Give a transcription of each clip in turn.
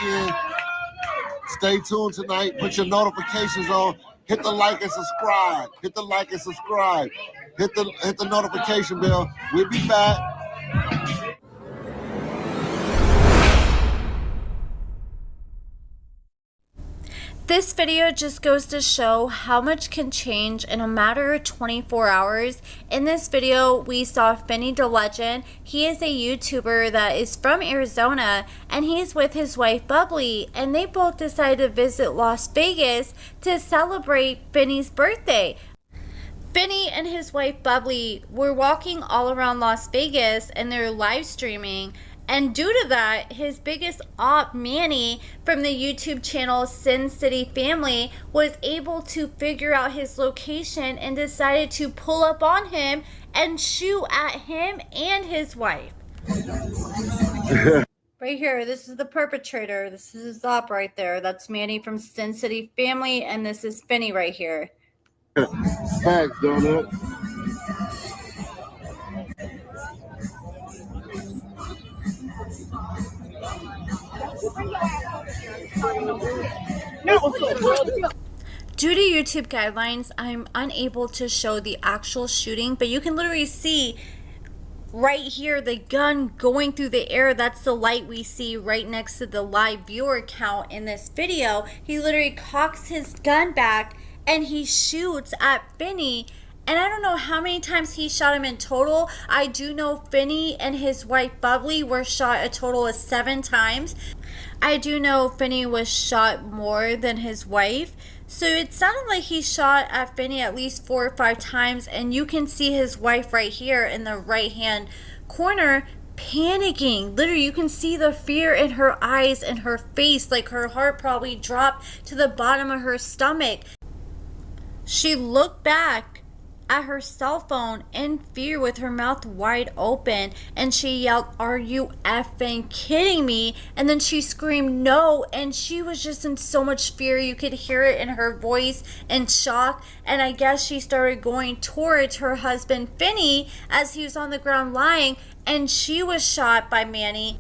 weekend. Stay tuned tonight. Put your notifications on. Hit the like and subscribe. Hit the like and subscribe. Hit the notification bell. We'll be back. This video just goes to show how much can change in a matter of 24 hours. In this video, we saw Finny the Legend. He is a YouTuber that is from Arizona, and he's with his wife Bubbly, and they both decided to visit Las Vegas to celebrate Finny's birthday. Finny and his wife Bubbly were walking all around Las Vegas, and they're live streaming. And due to that, his biggest op, Manny, from the YouTube channel Sin City Family, was able to figure out his location and decided to pull up on him and shoot at him and his wife. Right here, this is the perpetrator. This is his op right there. That's Manny from Sin City Family, and this is Finny right here. Thanks, Donut. Due to YouTube guidelines, I'm unable to show the actual shooting, but you can literally see right here the gun going through the air. That's the light we see right next to the live viewer count in this video. He literally cocks his gun back and he shoots at Finny. And I don't know how many times he shot him in total. I do know Finny and his wife Bubbly were shot a total of 7 times. I do know Finny was shot more than his wife. So it sounded like he shot at Finny at least 4 or 5 times. And you can see his wife right here in the right hand corner panicking. Literally, you can see the fear in her eyes and her face. Like her heart probably dropped to the bottom of her stomach. She looked back at her cell phone in fear with her mouth wide open, and she yelled, "Are you effing kidding me?" And then she screamed no, and she was just in so much fear. You could hear it in her voice and shock. And I guess she started going towards her husband Finny as he was on the ground lying, and she was shot by Manny.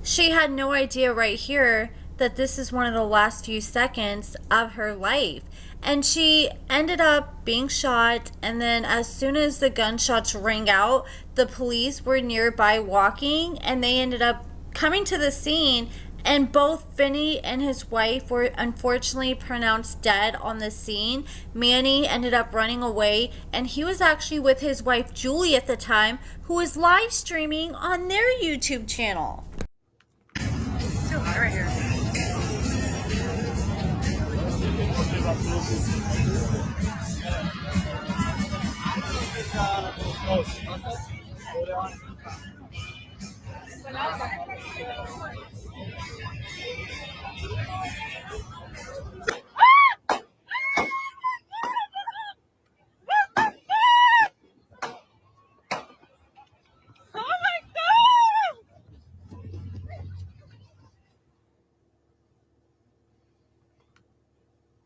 She had no idea right here that this is one of the last few seconds of her life. And she ended up being shot, and then as soon as the gunshots rang out, the police were nearby walking, and they ended up coming to the scene, and both Finny and his wife were unfortunately pronounced dead on the scene. Manny ended up running away, and he was actually with his wife Julie at the time, who was live streaming on their YouTube channel. It's too hot right here.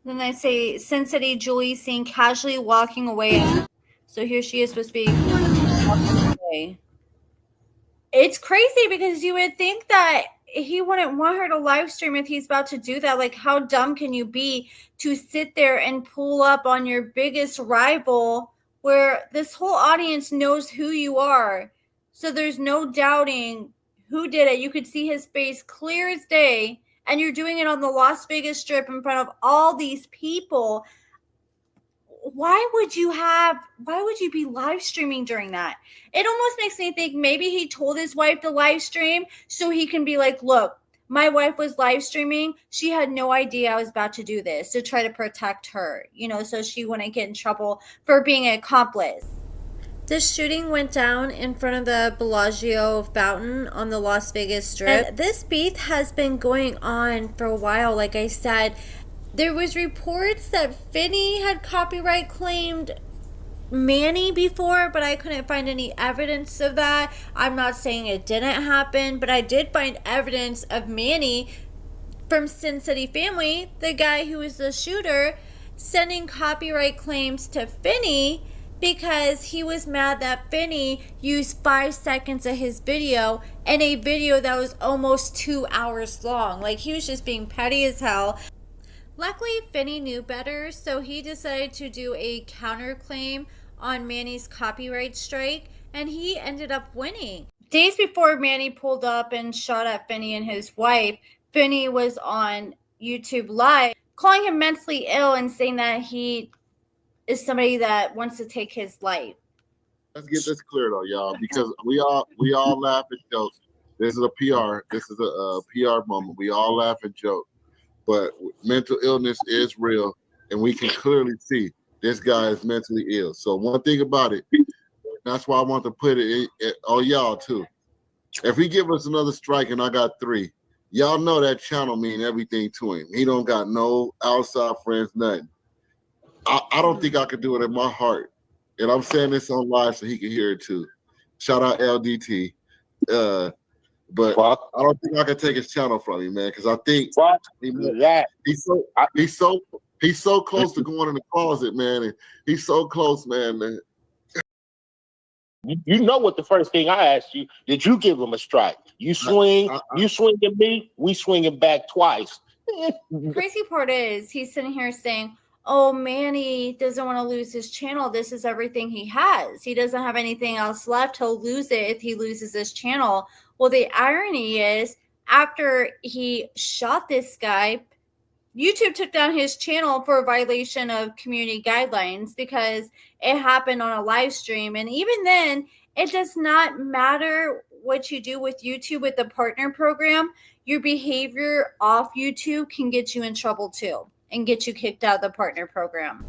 Then they say, Sin City Julie seen casually walking away. So here she is supposed to be walking away. It's crazy because you would think that he wouldn't want her to live stream if he's about to do that. Like, how dumb can you be to sit there and pull up on your biggest rival where this whole audience knows who you are? So there's no doubting who did it. You could see his face clear as day. And you're doing it on the Las Vegas Strip in front of all these people. Why would you be live streaming during that? It almost makes me think maybe he told his wife to live stream so he can be like, look, my wife was live streaming. She had no idea I was about to do this, to try to protect her, so she wouldn't get in trouble for being an accomplice. This shooting went down in front of the Bellagio fountain on the Las Vegas Strip. And this beef has been going on for a while. Like I said, there was reports that Finny had copyright claimed Manny before, but I couldn't find any evidence of that. I'm not saying it didn't happen, but I did find evidence of Manny from Sin City Family, the guy who was the shooter, sending copyright claims to Finny, because he was mad that Finny used 5 seconds of his video in a video that was almost 2 hours long. Like, he was just being petty as hell. Luckily, Finny knew better, so he decided to do a counterclaim on Manny's copyright strike, and he ended up winning. Days before Manny pulled up and shot at Finny and his wife, Finny was on YouTube Live calling him mentally ill and saying that he is somebody that wants to take his life. Let's get this clear though, y'all, because we all laugh and joke. This is a PR. This is a PR moment. We all laugh and joke, but mental illness is real, and we can clearly see this guy is mentally ill. So one thing about it, that's why I want to put it on y'all too. If he give us another strike and I got 3, y'all know that channel mean everything to him. He don't got no outside friends, nothing. I don't think I could do it in my heart. And I'm saying this on live so he can hear it too. Shout out LDT. But I don't think I can take his channel from him, man, because I think he's so close to going in the closet, man. And he's so close, man. You know what the first thing I asked you, did you give him a strike? You swing, you swing at me, we swinging back twice. Crazy part is he's sitting here saying, oh, Manny doesn't want to lose his channel. This is everything he has. He doesn't have anything else left. He'll lose it if he loses his channel. Well, the irony is after he shot this guy, YouTube took down his channel for a violation of community guidelines because it happened on a live stream. And even then, it does not matter what you do with YouTube with the partner program. Your behavior off YouTube can get you in trouble too and get you kicked out of the partner program.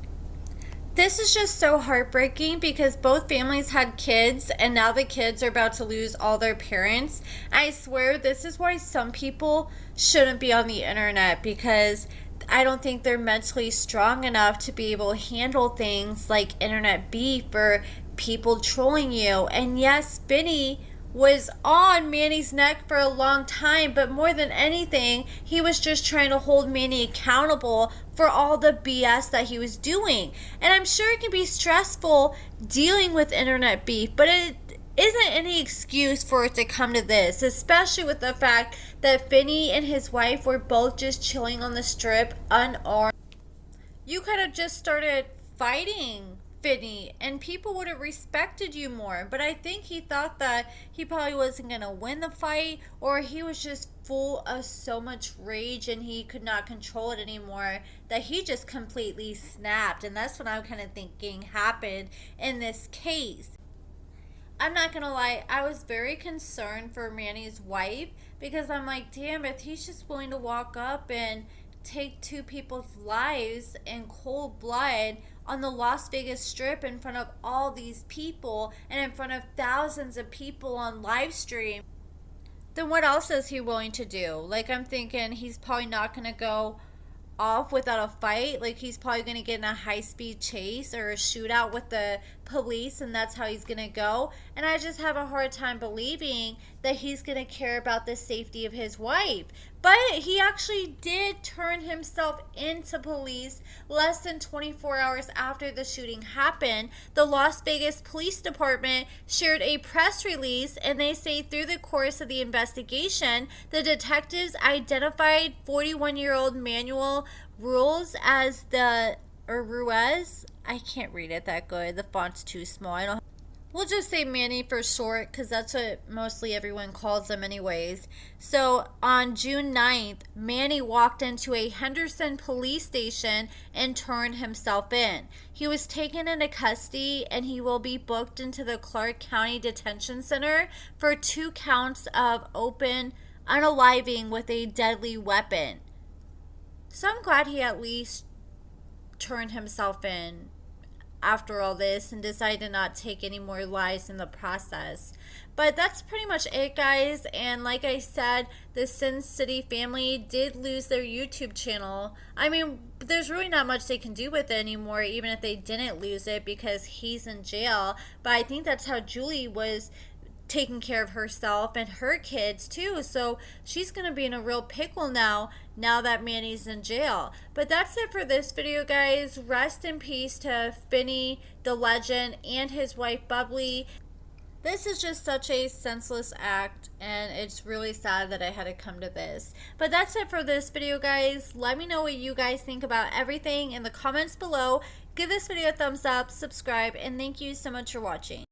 This is just so heartbreaking because both families had kids and now the kids are about to lose all their parents. I swear this is why some people shouldn't be on the internet, because I don't think they're mentally strong enough to be able to handle things like internet beef or people trolling you. And yes, Finny was on Manny's neck for a long time, but more than anything, he was just trying to hold Manny accountable for all the BS that he was doing. And I'm sure it can be stressful dealing with internet beef, but it isn't any excuse for it to come to this, especially with the fact that Finny and his wife were both just chilling on the strip unarmed. You could have just started fighting Finny and people would have respected you more, but I think he thought that he probably wasn't going to win the fight, or he was just full of so much rage and he could not control it anymore that he just completely snapped. And that's what I'm kind of thinking happened in this case. I'm not gonna lie, I was very concerned for Manny's wife because I'm like, damn, if he's just willing to walk up and take 2 people's lives in cold blood on the Las Vegas Strip in front of all these people and in front of thousands of people on live stream, then what else is he willing to do? Like, I'm thinking he's probably not gonna go off without a fight. Like, he's probably gonna get in a high-speed chase or a shootout with the police, and that's how he's gonna go. And I just have a hard time believing that he's gonna care about the safety of his wife. But he actually did turn himself into police less than 24 hours after the shooting happened. The Las Vegas Police Department shared a press release, and they say through the course of the investigation, the detectives identified 41-year-old Manuel Ruiz as Ruiz. I can't read it that good. The font's too small. We'll just say Manny for short because that's what mostly everyone calls him anyways. So on June 9th, Manny walked into a Henderson police station and turned himself in. He was taken into custody and he will be booked into the Clark County Detention Center for 2 counts of open unaliving with a deadly weapon. So I'm glad he at least turned himself in after all this and decided to not take any more lives in the process. But that's pretty much it, guys. And like I said, the Sin City family did lose their YouTube channel. I mean, there's really not much they can do with it anymore, even if they didn't lose it, because he's in jail. But I think that's how Julie was taking care of herself and her kids too. So she's gonna be in a real pickle now that Manny's in jail. But that's it for this video, guys. Rest in peace to Finny the legend and his wife Bubbly. This is just such a senseless act, and it's really sad that I had to come to this. But that's it for this video, guys. Let me know what you guys think about everything in the comments below. Give this video a thumbs up, subscribe, and thank you so much for watching.